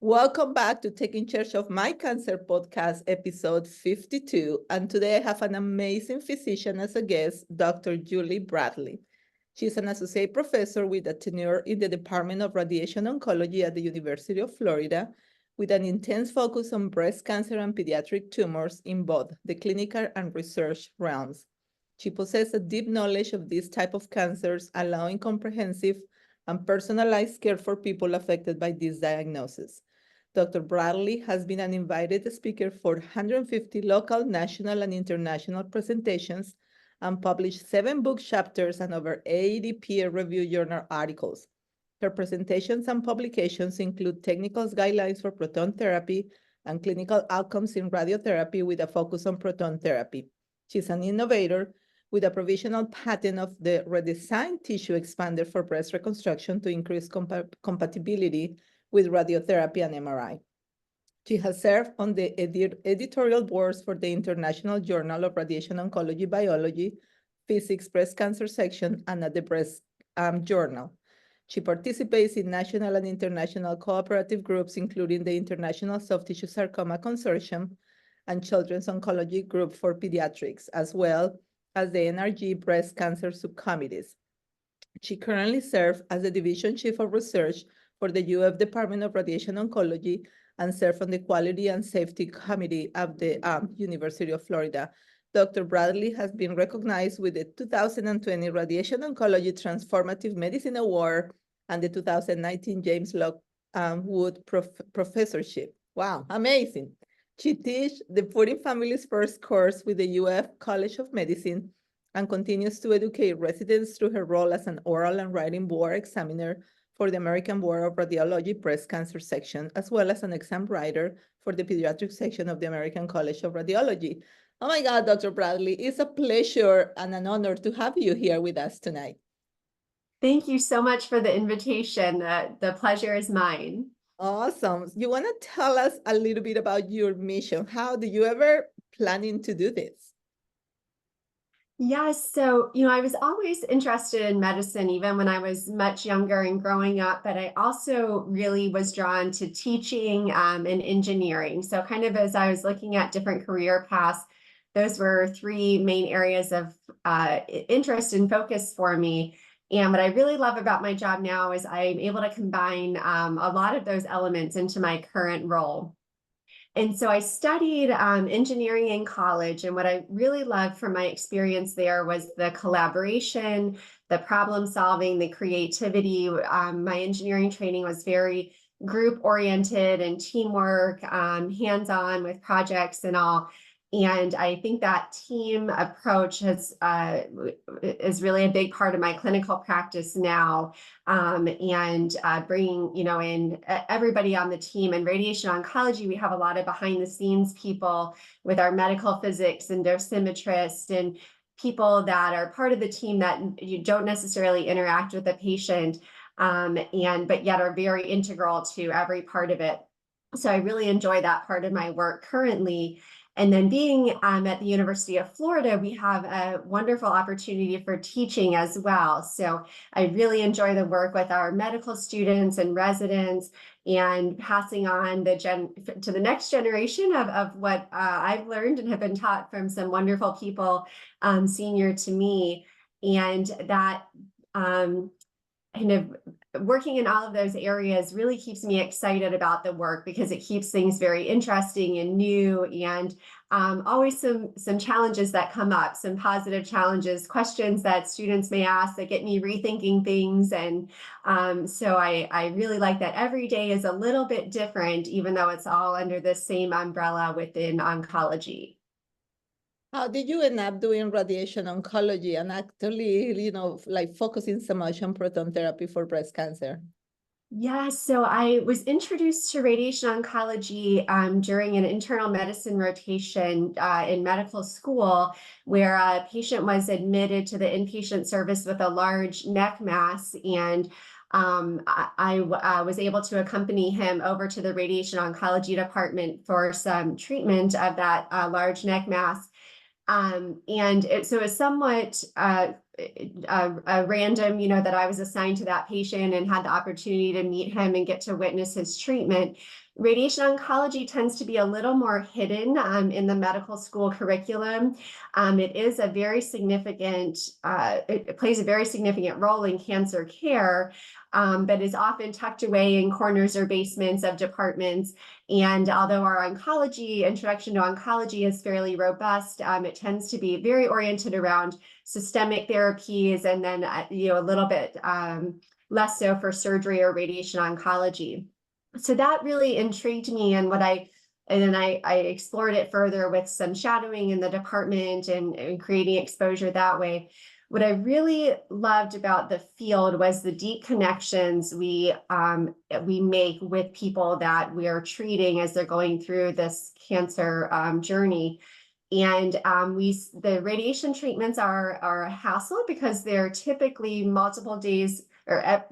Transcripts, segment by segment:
Welcome back to Taking Charge of My Cancer podcast, episode 52. And today I have an amazing physician as a guest, Dr. Julie Bradley. She's an associate professor with a tenure in the Department of Radiation Oncology at the University of Florida, with an intense focus on breast cancer and pediatric tumors in both the clinical and research realms. She possesses a deep knowledge of these type of cancers, allowing comprehensive and personalized care for people affected by these diagnoses. Dr. Bradley has been an invited speaker for 150 local, national, and international presentations and published 7 book chapters and over 80 peer-reviewed journal articles. Her presentations and publications include technical guidelines for proton therapy and clinical outcomes in radiotherapy with a focus on proton therapy. She's an innovator with a provisional patent of the redesigned tissue expander for breast reconstruction to increase compatibility with radiotherapy and MRI. She has served on the editorial boards for the International Journal of Radiation Oncology Biology, Physics Breast Cancer section, and at the Breast Journal. She participates in national and international cooperative groups, including the International Soft Tissue Sarcoma Consortium and Children's Oncology Group for Pediatrics, as well as the NRG breast cancer subcommittees. She currently serves as the Division Chief of Research for the U.S. Department of Radiation Oncology and served on the Quality and Safety Committee of the University of Florida. Dr. Bradley has been recognized with the 2020 Radiation Oncology Transformative Medicine Award and the 2019 James Lockwood Professorship. Wow, amazing. She teaches the Putting Families First course with the UF College of Medicine and continues to educate residents through her role as an oral and writing board examiner for the American Board of Radiology Breast Cancer section, as well as an exam writer for the pediatric section of the American College of Radiology. Oh my God, Dr. Bradley, it's a pleasure and an honor to have you here with us tonight. Thank you so much for the invitation. The pleasure is mine. Awesome. You want to tell us a little bit about your mission? How do you ever planning to do this? Yes, so, I was always interested in medicine, even when I was much younger and growing up, but I also really was drawn to teaching and engineering. So kind of as I was looking at different career paths, those were 3 main areas of interest and focus for me. And what I really love about my job now is I'm able to combine a lot of those elements into my current role. And so I studied engineering in college, and what I really loved from my experience there was the collaboration, the problem solving, the creativity. My engineering training was very group oriented and teamwork, hands-on with projects and all. And I think that team approach is really a big part of my clinical practice now. Bringing, in everybody on the team. In radiation oncology, we have a lot of behind the scenes people with our medical physics and dosimetrists and people that are part of the team that you don't necessarily interact with the patient, but yet are very integral to every part of it. So I really enjoy that part of my work currently. And then being at the University of Florida, we have a wonderful opportunity for teaching as well. So I really enjoy the work with our medical students and residents and passing on to the next generation of what I've learned and have been taught from some wonderful people senior to me. And that kind of working in all of those areas really keeps me excited about the work because it keeps things very interesting and new, and always some challenges that come up, some positive challenges, questions that students may ask that get me rethinking things. And so I really like that every day is a little bit different, even though it's all under the same umbrella within oncology. How did you end up doing radiation oncology and actually, focusing so much on proton therapy for breast cancer? Yeah, so I was introduced to radiation oncology during an internal medicine rotation in medical school, where a patient was admitted to the inpatient service with a large neck mass. And I was able to accompany him over to the radiation oncology department for some treatment of that large neck mass. So it was somewhat random, that I was assigned to that patient and had the opportunity to meet him and get to witness his treatment. radiation oncology tends to be a little more hidden in the medical school curriculum. It is a very significant, it plays a very significant role in cancer care, but is often tucked away in corners or basements of departments. And although our introduction to oncology is fairly robust, it tends to be very oriented around systemic therapies, and then a little bit less so for surgery or radiation oncology. So that really intrigued me, and then I explored it further with some shadowing in the department and creating exposure that way. What I really loved about the field was the deep connections we make with people that we are treating as they're going through this cancer journey. And the radiation treatments are a hassle because they're typically multiple days, or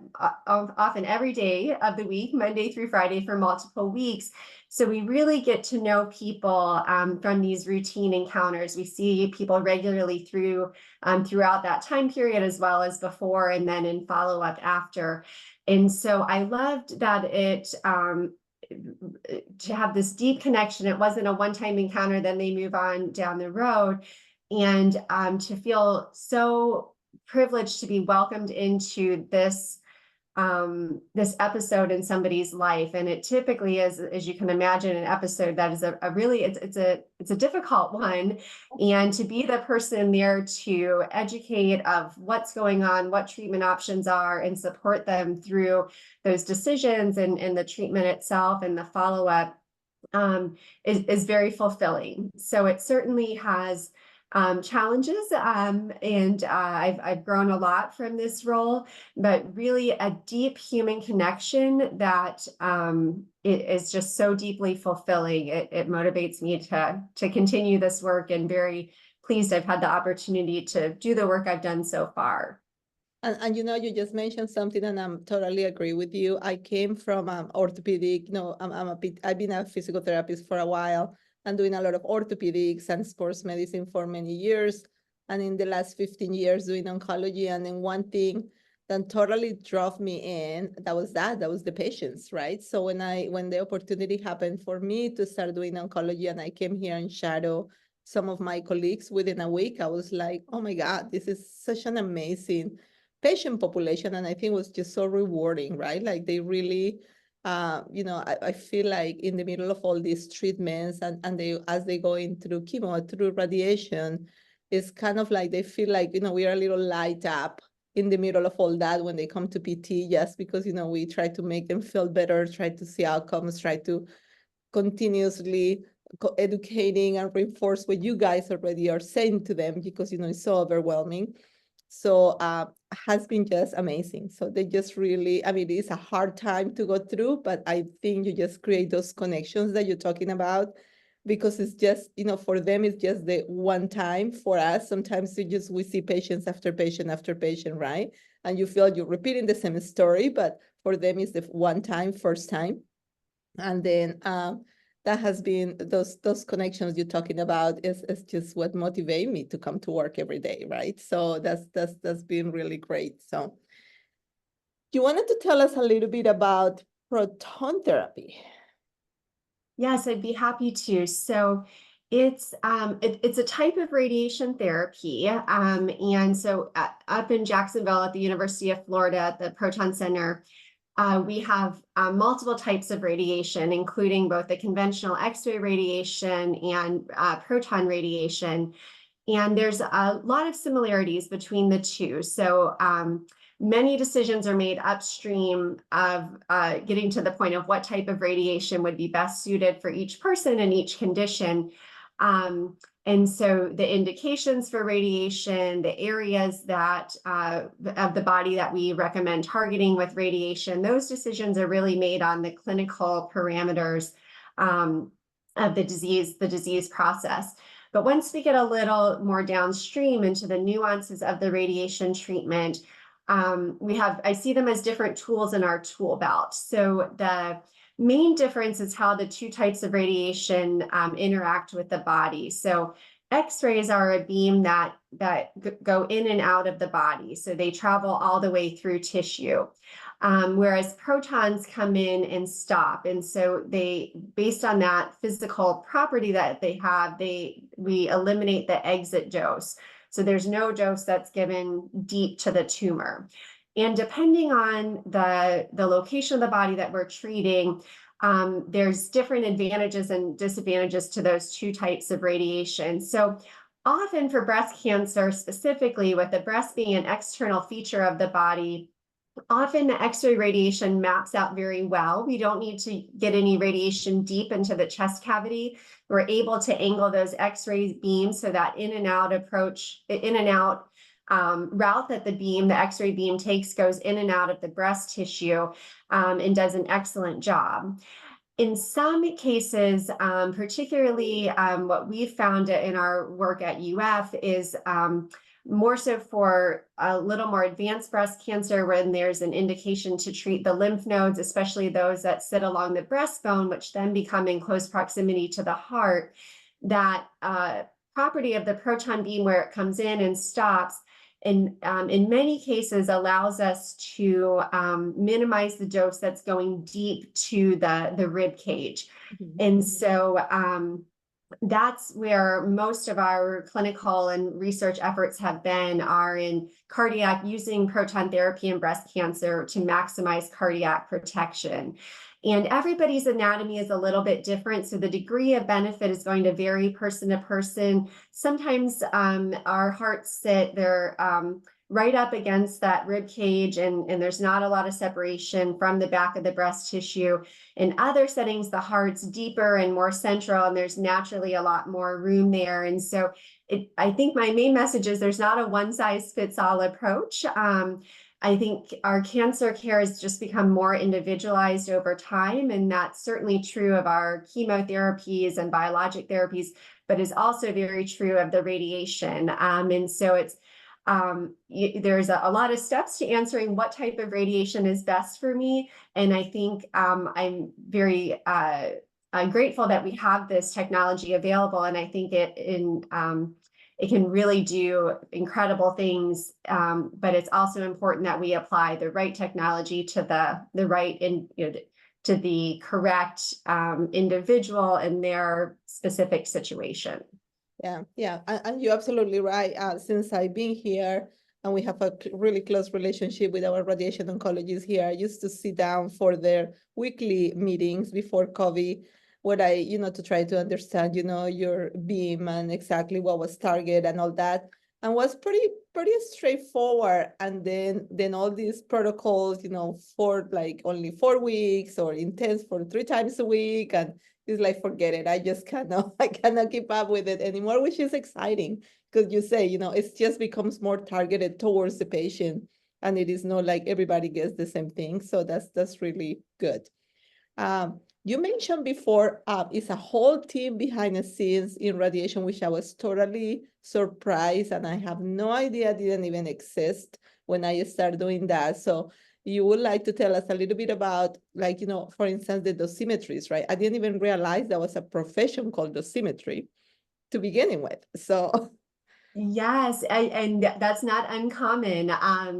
often every day of the week, Monday through Friday, for multiple weeks. So we really get to know people from these routine encounters. We see people regularly throughout that time period, as well as before and then in follow-up after. And so I loved that to have this deep connection. It wasn't a one-time encounter, then they move on down the road, and to feel so privileged to be welcomed into this episode in somebody's life. And it typically is, as you can imagine, an episode that is it's a difficult one. And to be the person there to educate of what's going on, what treatment options are, and support them through those decisions and the treatment itself and the follow-up is very fulfilling. So it certainly has challenges, and I've grown a lot from this role, but really a deep human connection that it is just so deeply fulfilling. It motivates me to continue this work, and very pleased I've had the opportunity to do the work I've done so far. And you just mentioned something, and I'm totally agree with you. I came from orthopedic. I've been a physical therapist for a while, and doing a lot of orthopedics and sports medicine for many years. And in the last 15 years doing oncology. And then one thing that totally drove me in, that was the patients, right? So when the opportunity happened for me to start doing oncology, and I came here and shadow some of my colleagues within a week, I was like, oh my God, this is such an amazing patient population. And I think it was just so rewarding, right? Like they really, I feel like in the middle of all these treatments, and as they go in through chemo, through radiation, it's kind of like they feel like, we are a little light up in the middle of all that when they come to PT, just because, we try to make them feel better, try to see outcomes, try to continuously educating and reinforce what you guys already are saying to them, because, it's so overwhelming. So has been just amazing. So they just really, it's a hard time to go through, but I think you just create those connections that you're talking about, because it's just, for them, it's just the one time. For us, sometimes we see patients after patient after patient, right? And you feel you're repeating the same story, but for them, it's the one time, first time. And then that has been those connections you're talking about is just what motivate me to come to work every day, right? So that's been really great. So you wanted to tell us a little bit about proton therapy? Yes, I'd be happy to. So it's a type of radiation therapy. And so up in Jacksonville at the University of Florida at the Proton Center, we have multiple types of radiation, including both the conventional X-ray radiation and proton radiation. And there's a lot of similarities between the two. So many decisions are made upstream of getting to the point of what type of radiation would be best suited for each person and each condition. And so the indications for radiation, the areas that of the body that we recommend targeting with radiation, those decisions are really made on the clinical parameters of the disease process. But once we get a little more downstream into the nuances of the radiation treatment, I see them as different tools in our tool belt. So the main difference is how the two types of radiation interact with the body. So X-rays are a beam that go in and out of the body. So they travel all the way through tissue. whereas protons come in and stop. And so they, based on that physical property that they have, we eliminate the exit dose. So there's no dose that's given deep to the tumor. And depending on the location of the body that we're treating, there's different advantages and disadvantages to those two types of radiation. So often for breast cancer, specifically with the breast being an external feature of the body, often the X-ray radiation maps out very well. We don't need to get any radiation deep into the chest cavity. We're able to angle those X-ray beams so that in and out route that the X-ray beam takes goes in and out of the breast tissue and does an excellent job. In some cases, particularly what we've found in our work at UF is more so for a little more advanced breast cancer when there's an indication to treat the lymph nodes, especially those that sit along the breastbone, which then become in close proximity to the heart, that property of the proton beam where it comes in and stops, and in many cases allows us to minimize the dose that's going deep to the rib cage. Mm-hmm. And so that's where most of our clinical and research efforts are in cardiac, using proton therapy in breast cancer to maximize cardiac protection. And everybody's anatomy is a little bit different, so the degree of benefit is going to vary person to person. Sometimes our hearts they're right up against that rib cage, and there's not a lot of separation from the back of the breast tissue. In other settings, the heart's deeper and more central, and there's naturally a lot more room there. And so I think my main message is there's not a one-size-fits-all approach. I think our cancer care has just become more individualized over time, and that's certainly true of our chemotherapies and biologic therapies, but is also very true of the radiation. And so it's there's a lot of steps to answering what type of radiation is best for me. And I think I'm very grateful that we have this technology available, and I think it can really do incredible things, but it's also important that we apply the right technology to the right to the correct individual in their specific situation. Yeah, and you're absolutely right. Since I've been here and we have a really close relationship with our radiation oncologists here, I used to sit down for their weekly meetings before COVID, where I, to try to understand, your beam and exactly what was target and all that, and was pretty straightforward. And then all these protocols, for like only 4 weeks or intense for 3 times a week, and it's like, forget it. I cannot keep up with it anymore, which is exciting because you say, it just becomes more targeted towards the patient, and it is not like everybody gets the same thing. So that's really good. You mentioned before, it's a whole team behind the scenes in radiation, which I was totally surprised, and I have no idea didn't even exist when I started doing that. So you would like to tell us a little bit about, for instance, the dosimetries, right? I didn't even realize there was a profession called dosimetry to begin with. So yes, and that's not uncommon. I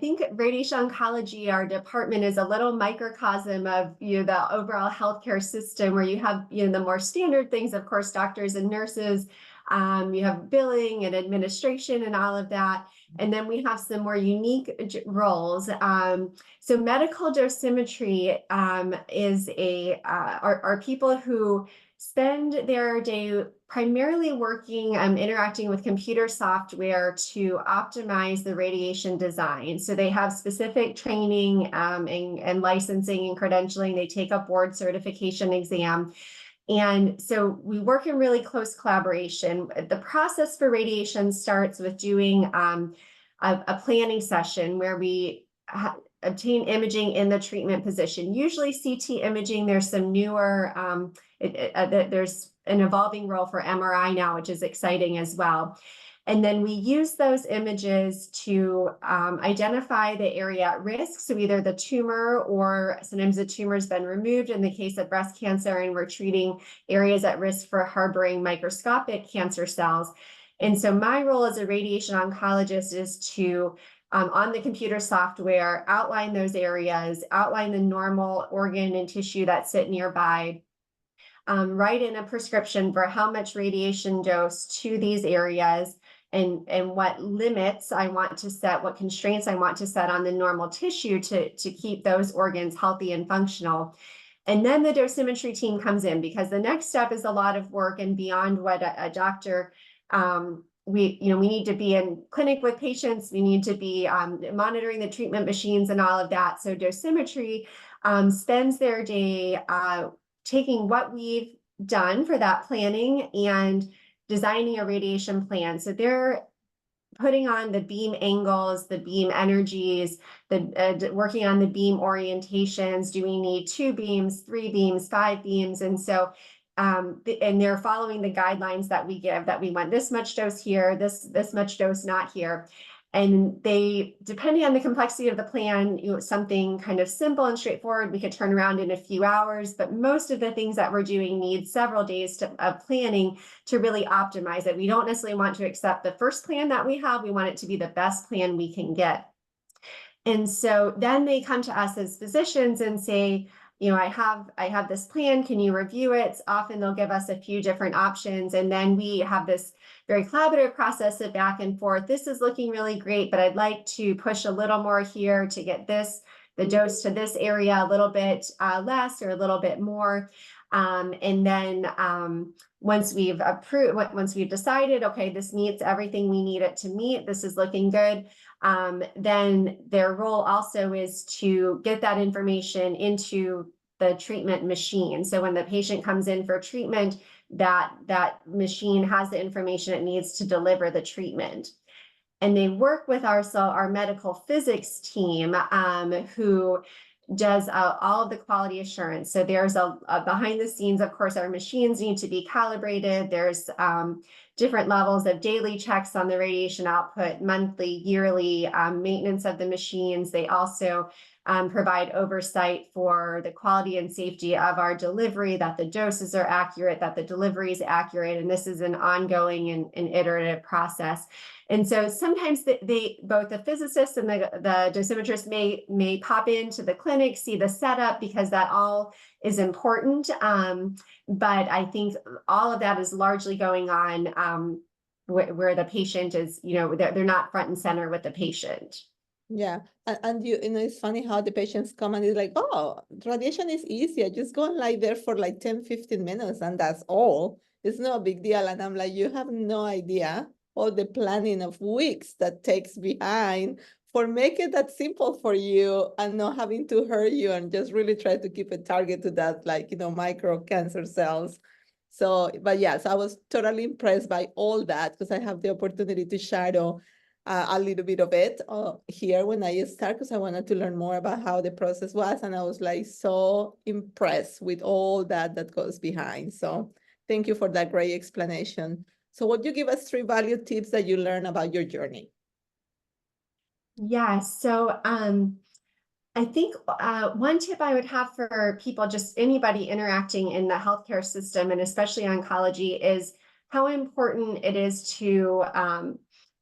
think radiation oncology, our department, is a little microcosm of the overall healthcare system, where you have the more standard things, of course, doctors and nurses. You have billing and administration and all of that, and then we have some more unique roles. So medical dosimetry are people who spend their day primarily working, interacting with computer software to optimize the radiation design. So they have specific training and licensing and credentialing. They take a board certification exam. And so we work in really close collaboration. The process for radiation starts with doing a planning session where we obtain imaging in the treatment position, usually CT imaging. There's some newer, there's an evolving role for MRI now, which is exciting as well. And then we use those images to identify the area at risk. So either the tumor, or sometimes the tumor's been removed in the case of breast cancer, and we're treating areas at risk for harboring microscopic cancer cells. And so my role as a radiation oncologist is to on the computer software, outline those areas, outline the normal organ and tissue that sit nearby, write in a prescription for how much radiation dose to these areas, and what limits I want to set, what constraints I want to set on the normal tissue to keep those organs healthy and functional. And then the dosimetry team comes in, because the next step is a lot of work and beyond what a doctor, we need to be in clinic with patients. We need to be monitoring the treatment machines and all of that. So dosimetry spends their day taking what we've done for that planning and designing a radiation plan. So they're putting on the beam angles, the beam energies, working on the beam orientations. Do we need 2 beams, 3 beams, 5 beams? And so, and they're following the guidelines that we give, that we want this much dose here, this much dose not here. And they, depending on the complexity of the plan, something kind of simple and straightforward, we could turn around in a few hours, but most of the things that we're doing need several days of planning to really optimize it. We don't necessarily want to accept the first plan that we have. We want it to be the best plan we can get. And so then they come to us as physicians and say, I have this plan, can you review it? Often they'll give us a few different options, and then we have this very collaborative process of back and forth. This is looking really great, but I'd like to push a little more here to get the dose to this area a little bit less or a little bit more. And then once we've decided, okay, this meets everything we need it to meet, this is looking good, then their role also is to get that information into the treatment machine. So when the patient comes in for treatment, that machine has the information it needs to deliver the treatment. And they work with our medical physics team, who does all of the quality assurance. So there's a behind the scenes, of course, our machines need to be calibrated. There's different levels of daily checks on the radiation output, monthly, yearly, maintenance of the machines. They also provide oversight for the quality and safety of our delivery, that the doses are accurate, that the delivery is accurate. And this is an ongoing and iterative process. And so sometimes both the physicists and the dosimetrists may pop into the clinic, see the setup, because that all is important. But I think all of that is largely going on where the patient is, they're not front and center with the patient. Yeah. And it's funny how the patients come and it's like, oh, radiation is easy. I just go and lie there for like 10, 15 minutes and that's all. It's no big deal. And I'm like, you have no idea all the planning of weeks that takes behind for making that simple for you and not having to hurt you, and just really try to keep a target to that, micro cancer cells. So, but yes, I was totally impressed by all that, because I have the opportunity to shadow a little bit of it here when I start, because I wanted to learn more about how the process was. And I was like so impressed with all that goes behind. So thank you for that great explanation. So would you give us 3 value tips that you learned about your journey? Yeah, so I think one tip I would have for people, just anybody interacting in the healthcare system, and especially oncology, is how important it is to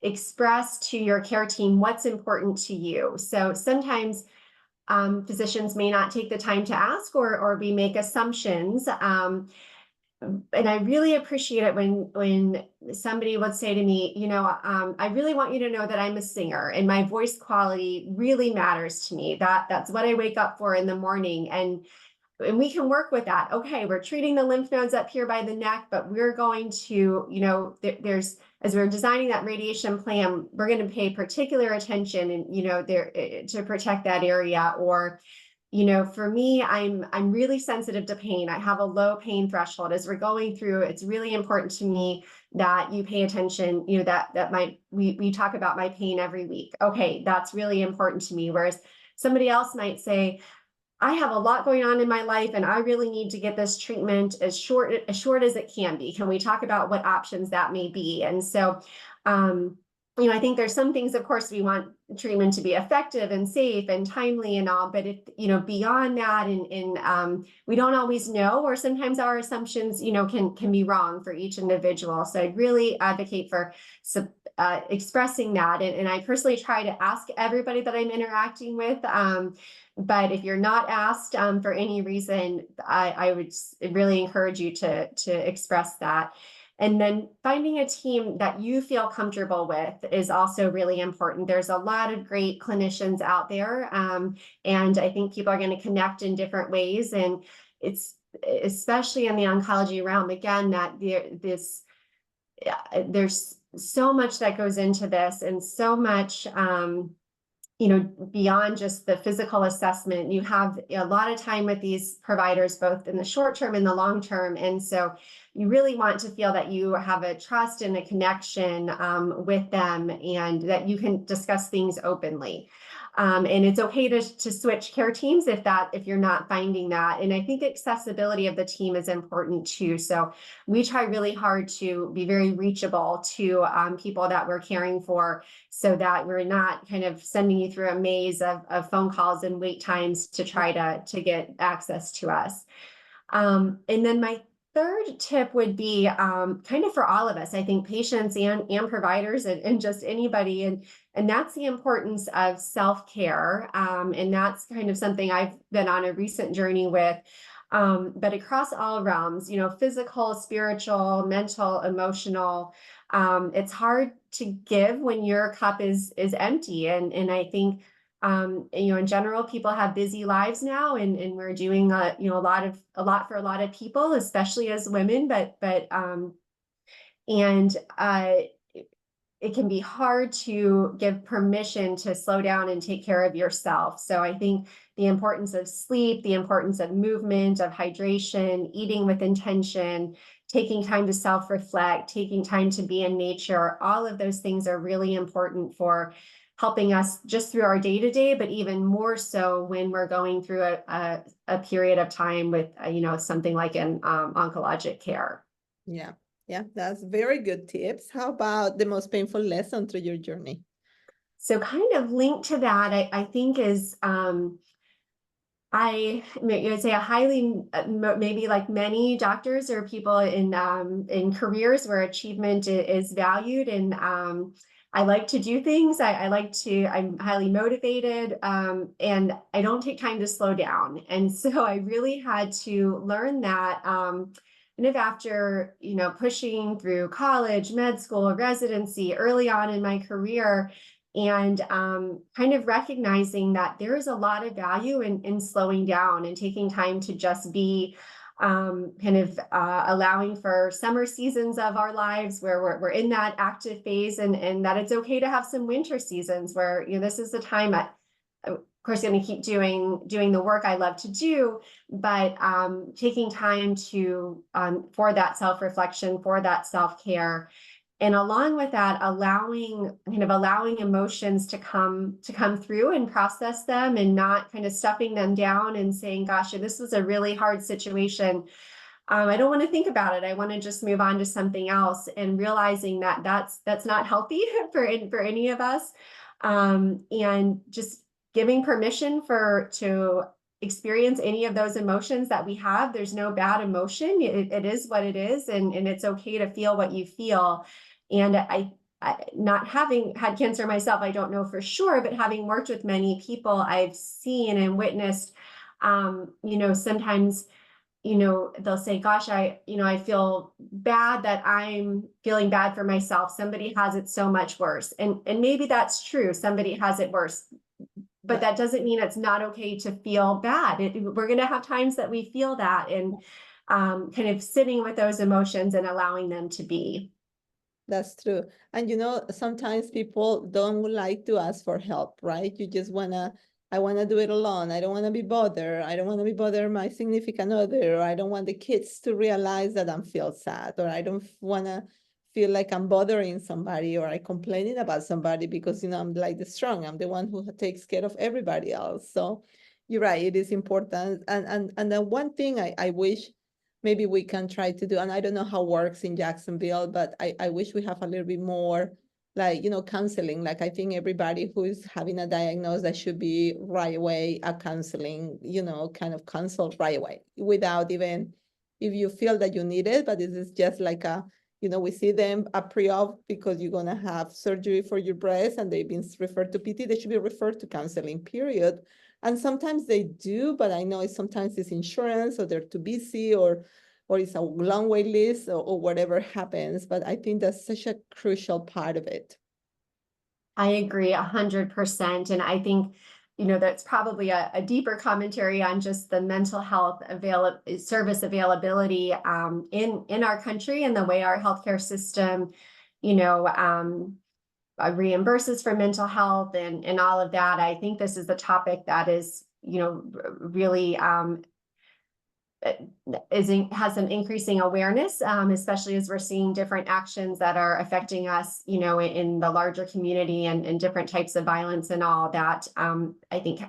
express to your care team what's important to you. So sometimes physicians may not take the time to ask, or we make assumptions. And I really appreciate it when somebody would say to me, I really want you to know that I'm a singer and my voice quality really matters to me. That's what I wake up for in the morning. And we can work with that. Okay, we're treating the lymph nodes up here by the neck, but we're going to, as we're designing that radiation plan, we're going to pay particular attention and, to protect that area. Or, for me, I'm really sensitive to pain. I have a low pain threshold. As we're going through, it's really important to me that you pay attention, we talk about my pain every week. Okay, that's really important to me. Whereas somebody else might say, I have a lot going on in my life and I really need to get this treatment as short as it can be. Can we talk about what options that may be? And so, I think there's some things, of course, we want treatment to be effective and safe and timely and all, but if, beyond that, and we don't always know, or sometimes our assumptions, can be wrong for each individual. So I'd really advocate for expressing that. And I personally try to ask everybody that I'm interacting with. But if you're not asked for any reason, I would really encourage you to express that. And then finding a team that you feel comfortable with is also really important. There's a lot of great clinicians out there. And I think people are going to connect in different ways. And it's especially in the oncology realm, again, that there's so much that goes into this, and so much, beyond just the physical assessment. You have a lot of time with these providers, both in the short term and the long term. And so you really want to feel that you have a trust and a connection with them, and that you can discuss things openly. And it's okay to switch care teams if you're not finding that. And I think accessibility of the team is important too. So we try really hard to be very reachable to people that we're caring for, so that we're not kind of sending you through a maze of phone calls and wait times to try to get access to us. And then my third tip would be kind of for all of us, I think, patients and providers and just anybody. And that's the importance of self-care. And that's kind of something I've been on a recent journey with. But across all realms, physical, spiritual, mental, emotional, it's hard to give when your cup is empty. And I think, in general, people have busy lives now, and we're doing a lot for a lot of people, especially as women, it can be hard to give permission to slow down and take care of yourself. So I think the importance of sleep, the importance of movement, of hydration, eating with intention, taking time to self-reflect, taking time to be in nature, all of those things are really important for helping us just through our day-to-day, but even more so when we're going through a period of time with, something like an oncologic care. Yeah. Yeah, that's very good tips. How about the most painful lesson through your journey? So kind of linked to that, I think is, I would say a highly, maybe like many doctors or people in careers where achievement is valued, and I like to do things. I'm highly motivated, and I don't take time to slow down. And so I really had to learn that kind of after, pushing through college, med school, residency, early on in my career, and kind of recognizing that there is a lot of value in slowing down and taking time to just be, allowing for summer seasons of our lives where we're in that active phase, and that it's okay to have some winter seasons where, this is the time of course, going to keep doing the work I love to do, but taking time to for that self-reflection, for that self-care. And along with that, allowing emotions to come through and process them, and not kind of stuffing them down and saying, gosh, this was a really hard situation. I don't want to think about it. I want to just move on to something else, and realizing that that's not healthy for any of us. And just giving permission to experience any of those emotions that we have. There's no bad emotion. It is what it is. And it's okay to feel what you feel. And I, not having had cancer myself, I don't know for sure, but having worked with many people, I've seen and witnessed, sometimes, they'll say, gosh, I feel bad that I'm feeling bad for myself. Somebody has it so much worse. And maybe that's true. Somebody has it worse. But that doesn't mean it's not okay to feel bad. We're going to have times that we feel that, and kind of sitting with those emotions and allowing them to be. That's true. And sometimes people don't like to ask for help, right? You just I wanna do it alone. I don't wanna be bothered. I don't wanna be bothered my significant other, or I don't want the kids to realize that I'm feel sad, or I don't wanna feel like I'm bothering somebody, or I complaining about somebody, because I'm like the strong. I'm the one who takes care of everybody else. So you're right, it is important. And the one thing I wish maybe we can try to do, and I don't know how it works in Jacksonville, but I wish we have a little bit more like, counseling. Like, I think everybody who is having a diagnosis, that should be right away a counseling, kind of consult right away without even, if you feel that you need it, but this is just like we see them a pre-op because you're going to have surgery for your breast and they've been referred to PT, they should be referred to counseling, period. And sometimes they do, but I know sometimes it's insurance or they're too busy or it's a long wait list or whatever happens. But I think that's such a crucial part of it. I agree 100%. And I think, that's probably a deeper commentary on just the mental health service availability in our country and the way our healthcare system, reimburses for mental health and all of that. I think this is the topic that is, really has some increasing awareness, especially as we're seeing different actions that are affecting us, in the larger community and different types of violence and all that. I think,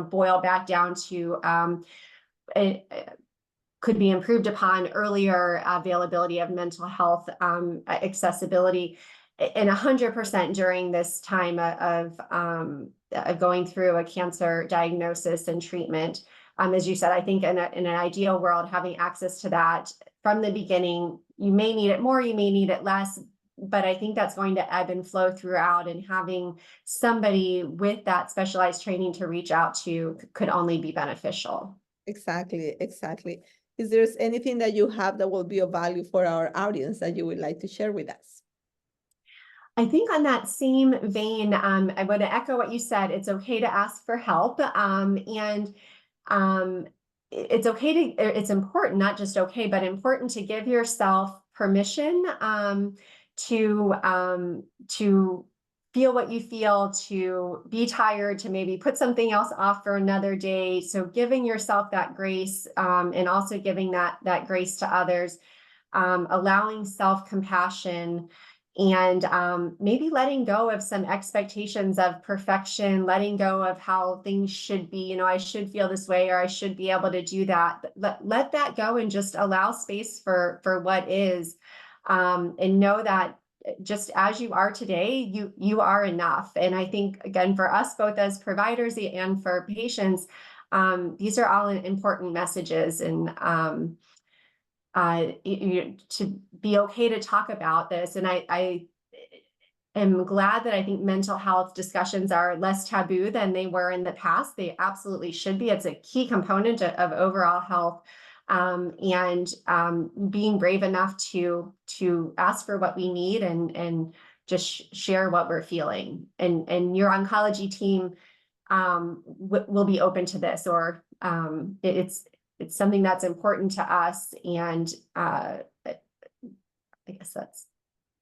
boil back down to it could be improved upon earlier availability of mental health accessibility, and 100% during this time of going through a cancer diagnosis and treatment. As you said, I think in an ideal world, having access to that from the beginning, you may need it more, you may need it less, but I think that's going to ebb and flow throughout, and having somebody with that specialized training to reach out to could only be beneficial. Exactly. Is there anything that you have that will be of value for our audience that you would like to share with us? I think on that same vein, I want to echo what you said. It's okay to ask for help. It's okay it's important, not just okay, but important to give yourself permission to feel what you feel, to be tired, to maybe put something else off for another day. So giving yourself that grace, and also giving that grace to others, allowing self-compassion, and maybe letting go of some expectations of perfection, letting go of how things should be. I should feel this way, or I should be able to do that. Let that go and just allow space for what is, and know that just as you are today, you are enough. And I think, again, for us both as providers and for patients, these are all important messages, and to be okay to talk about this. And I am glad that I think mental health discussions are less taboo than they were in the past. They absolutely should be. It's a key component of overall health. And being brave enough to ask for what we need and just share what we're feeling. And your oncology team will be open to this, or it's something that's important to us. And I guess that's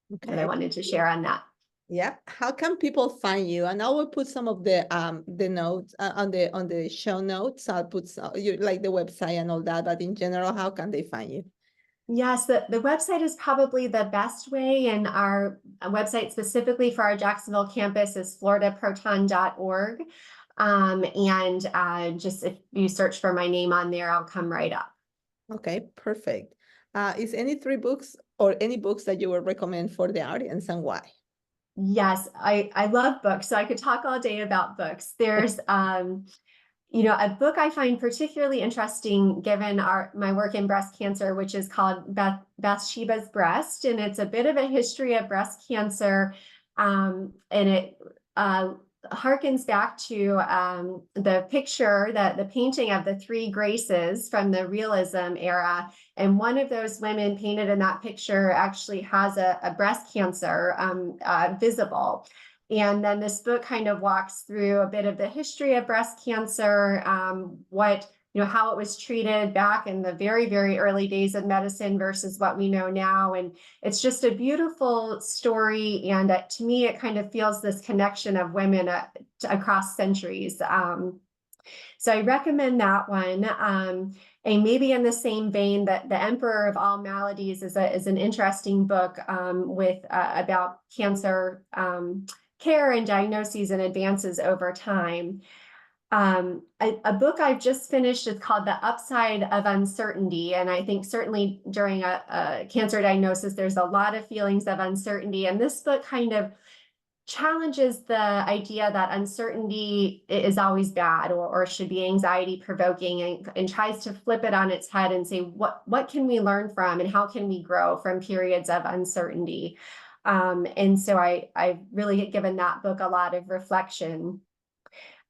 what I wanted to share on that. Yeah. How can people find you? And I will put some of the notes on the show notes. I'll put like the website and all that, but in general, how can they find you? Yes, the website is probably the best way, and our website specifically for our Jacksonville campus is floridaproton.org. And just if you search for my name on there, I'll come right up. Okay, perfect. Is any 3 books or any books that you would recommend for the audience, and why? Yes, I love books, so I could talk all day about books. There's a book I find particularly interesting given my work in breast cancer, which is called Bathsheba's Breast, and it's a bit of a history of breast cancer, and it harkens back to the picture, the painting of the 3 Graces from the realism era. And one of those women painted in that picture actually has a breast cancer visible. And then this book kind of walks through a bit of the history of breast cancer, how it was treated back in the very, very early days of medicine versus what we know now. And it's just a beautiful story. And to me, it kind of feels this connection of women across centuries. So I recommend that one. And maybe in the same vein, that The Emperor of All Maladies is an interesting book with about cancer care and diagnoses and advances over time. A book I've just finished is called The Upside of Uncertainty. And I think certainly during a cancer diagnosis, there's a lot of feelings of uncertainty. And this book kind of challenges the idea that uncertainty is always bad or should be anxiety provoking, and tries to flip it on its head and say, what can we learn from and how can we grow from periods of uncertainty? And so I really had given that book a lot of reflection.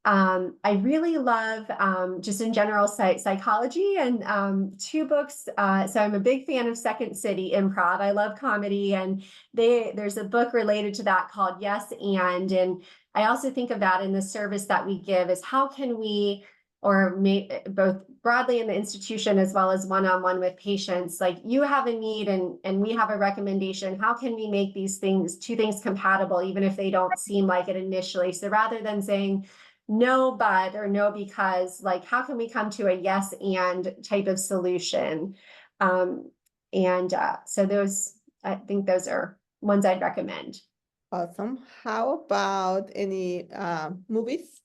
I really love just in general psychology, and two books. So I'm a big fan of Second City Improv. I love comedy, and there's a book related to that called Yes and I also think of that in the service that we give is how can we, or both broadly in the institution as well as one-on-one with patients, like you have a need and we have a recommendation. How can we make these two things compatible, even if they don't seem like it initially? So rather than saying no, but, or no, because, like, how can we come to a yes and type of solution? So I think those are ones I'd recommend. Awesome. How about any movies?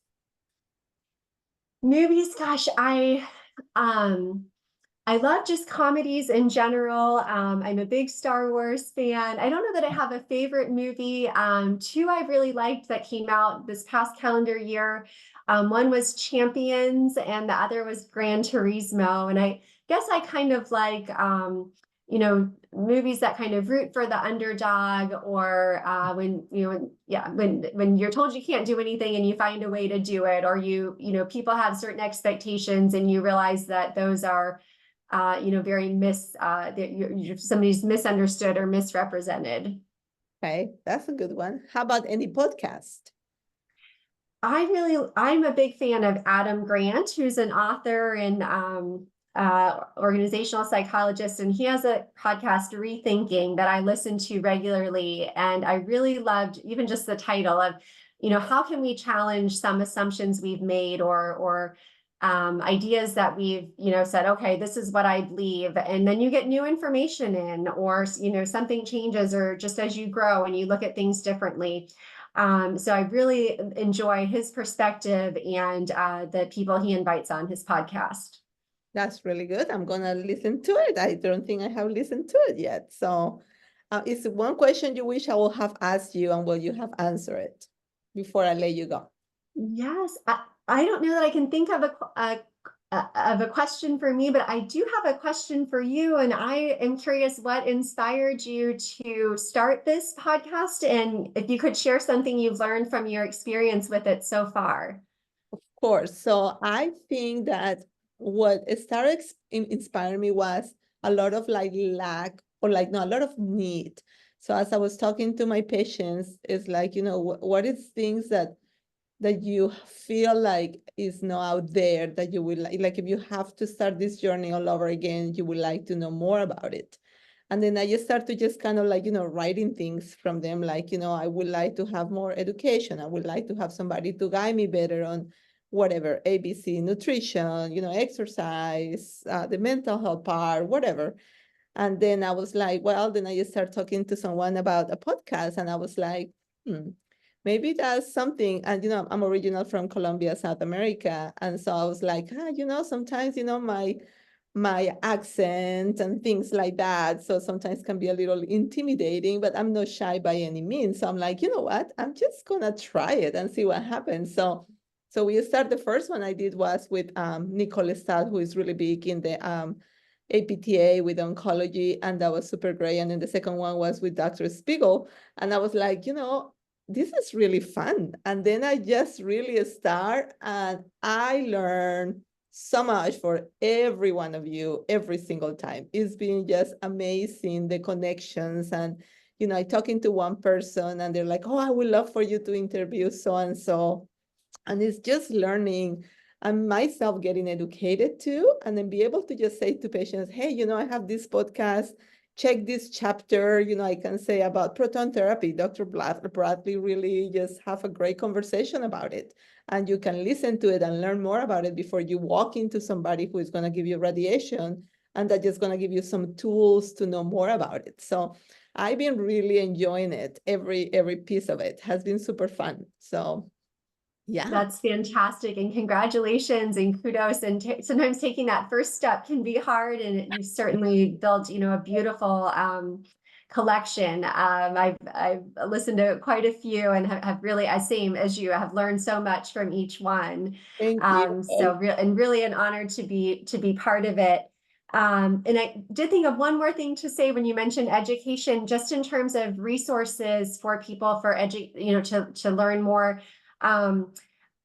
Movies, gosh, I love just comedies in general. I'm a big Star Wars fan. I don't know that I have a favorite movie. Two I've really liked that came out this past calendar year. One was Champions and the other was Gran Turismo. And I guess I kind of like, movies that kind of root for the underdog, or when you're told you can't do anything and you find a way to do it, or people have certain expectations and you realize that those are somebody's misunderstood or misrepresented. Okay, that's a good one. How about any podcast? I'm a big fan of Adam Grant, who's an author and organizational psychologist, and he has a podcast, Rethinking, that I listen to regularly. And I really loved even just the title of, how can we challenge some assumptions we've made or ideas that we've, said, okay, this is what I believe. And then you get new information in, or, something changes, or just as you grow and you look at things differently. So I really enjoy his perspective and the people he invites on his podcast. That's really good. I'm going to listen to it. I don't think I have listened to it yet. So is it one question you wish I will have asked you and will you have answered it before I let you go? Yes, I don't know that I can think of a question for me, but I do have a question for you. And I am curious what inspired you to start this podcast, and if you could share something you've learned from your experience with it so far. Of course. So I think that what started inspiring me was a lot of lack, or a lot of need. So as I was talking to my patients, it's like, what is things that you feel like is not out there that you would like if you have to start this journey all over again, you would like to know more about it. And then I just start to just kind of writing things from them, like, I would like to have more education. I would like to have somebody to guide me better on whatever, ABC, nutrition, exercise, the mental health part, whatever. And then I was like, well, then I just started talking to someone about a podcast, and I was like, maybe that's something. And, I'm original from Colombia, South America. And so I was like, sometimes, my accent and things like that. So sometimes can be a little intimidating, but I'm not shy by any means. So I'm like, you know what? I'm just going to try it and see what happens. So we started, the first one I did was with Nicole Lestat, who is really big in the APTA with oncology, and that was super great. And then the second one was with Dr. Spiegel. And I was like, this is really fun. And then I just really start, and I learn so much for every one of you every single time. It's been just amazing, the connections. And, I talking to one person and they're like, oh, I would love for you to interview so-and-so. And it's just learning and myself getting educated too, and then be able to just say to patients, hey, I have this podcast, check this chapter, I can say about proton therapy. Dr. Bradley really just have a great conversation about it. And you can listen to it and learn more about it before you walk into somebody who is going to give you radiation, and that's just going to give you some tools to know more about it. So I've been really enjoying it. Every piece of it has been super fun. So yeah. That's fantastic. And congratulations and kudos. And sometimes taking that first step can be hard, and you've certainly built, a beautiful collection. I've listened to quite a few and have really, as same as you, have learned so much from each one. Thank you. So really an honor to be part of it. And I did think of one more thing to say when you mentioned education, just in terms of resources for people for to learn more.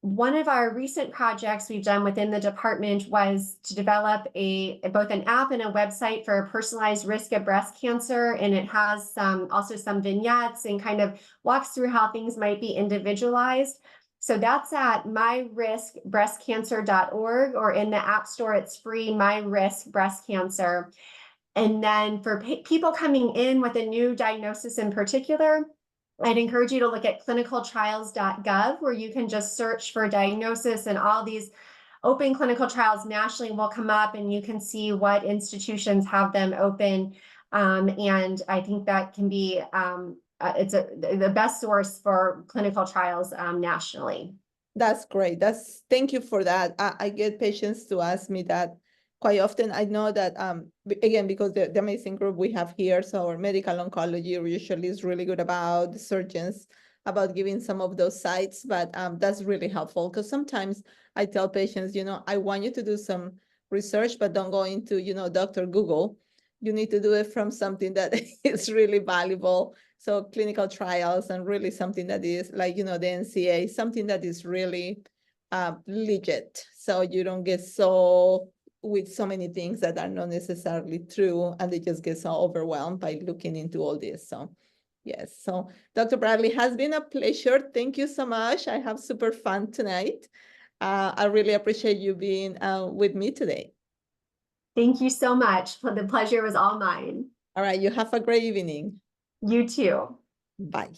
One of our recent projects we've done within the department was to develop both an app and a website for a personalized risk of breast cancer. And it has also some vignettes and kind of walks through how things might be individualized. So that's at myriskbreastcancer.org, or in the App Store, it's free, My Risk Breast Cancer. And then for people coming in with a new diagnosis in particular, I'd encourage you to look at clinicaltrials.gov, where you can just search for diagnosis, and all these open clinical trials nationally will come up, and you can see what institutions have them open. And I think that can be it's the best source for clinical trials nationally. That's great. Thank you for that. I get patients to ask me that quite often. I know that, again, because the amazing group we have here, so our medical oncology usually is really good about the surgeons, about giving some of those sites, but that's really helpful, because sometimes I tell patients, I want you to do some research, but don't go into, Dr. Google. You need to do it from something that is really valuable. So clinical trials, and really something that is like, the NCA, something that is really legit. So you don't get with so many things that are not necessarily true, and they just get so overwhelmed by looking into all this. So yes, so Dr. Bradley, has been a pleasure. Thank you so much. I have super fun tonight. I really appreciate you being with me today. Thank you so much. The pleasure was all mine. All right, you have a great evening. You too. Bye.